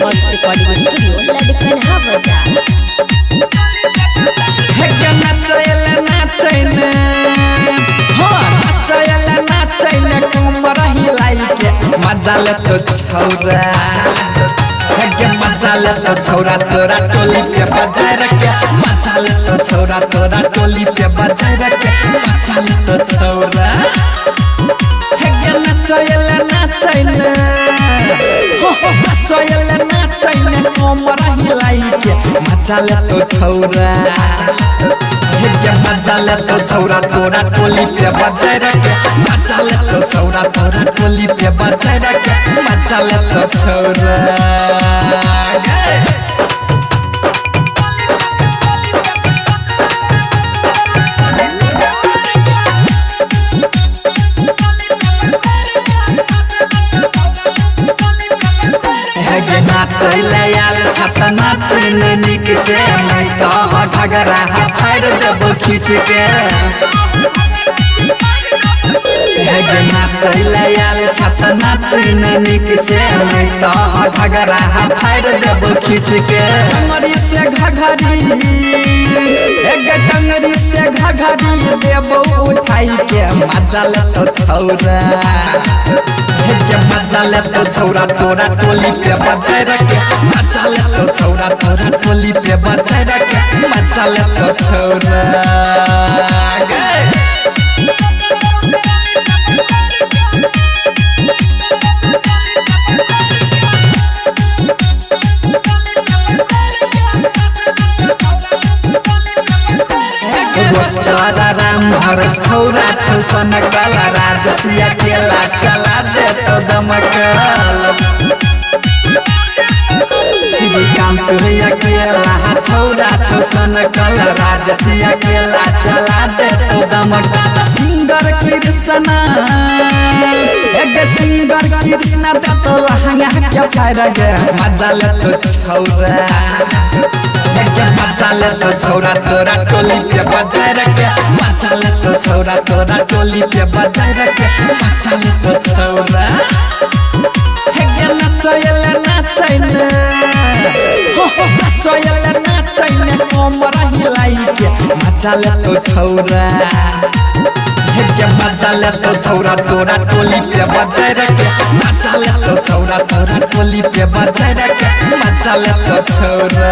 records recording studio लड़कन हावजा हे के नाचैला नाचैना हो नाचैला नाचैना कमर हिलाई के मजा ले तो छौरा हे के मजा ले तो छौरा तोरा टोली पे बजाय रखे मजा ले तो छौरा तोरा टोली पे बजाय रखे मजा ले तो छौरा हे के नाचैला नाचैना हो नाचैला नाचैना कमर हिलाई के मजा ले तो छौरा हे के मजा ले तो छौरा तोरा टोली पे बजाय रखे मजा ले तो छौरा तोरा टोली पे बजाय रखे मजा ले तो छौरा नाचैला याल छाता नाचैने निक से नहीं तो घगरा फाड़ देबो खींच के नाचैला याल छाता नाचैने निक से नहीं तो घगरा फाड़ देबो खींच के टंगरी से घघरी टंगरी से घघरी देबो उठाई के मजा ले तो छौरा के मजा ले तो छौरा तोरा टोली पे बजाय रखे मजा ले तो छौरा तोरा टोली पे बजाय रखे मजा ले तो छौरा रोस्तारा राम हर छौरा छौसन कला राजसिया केला चला दे तो दमकल श्रीकांत भैया केला छौरा छौसन कला राजसिया केला चला दे तो दमकल सिंगर कृष्णा एक सिंगर कृष्णा दे तो लहंगा के फायर गे मजा ले तो छौरा मजा ले तो छौरा तोरा टोली पे बजाय रखे मजा ले तो छौरा तोरा टोली पे बजाय रखे मजा ले तो छौरा हे गे नाचैला नाचैना हो नाचैला नाचैना कमर हिलाई के मजा ले तो छौरा हे गे मजा ले तो छौरा तोरा टोली पे बजाय रखे मजा ले तो छौरा तोरा टोली पे बजाय रखे मजा ले तो छौरा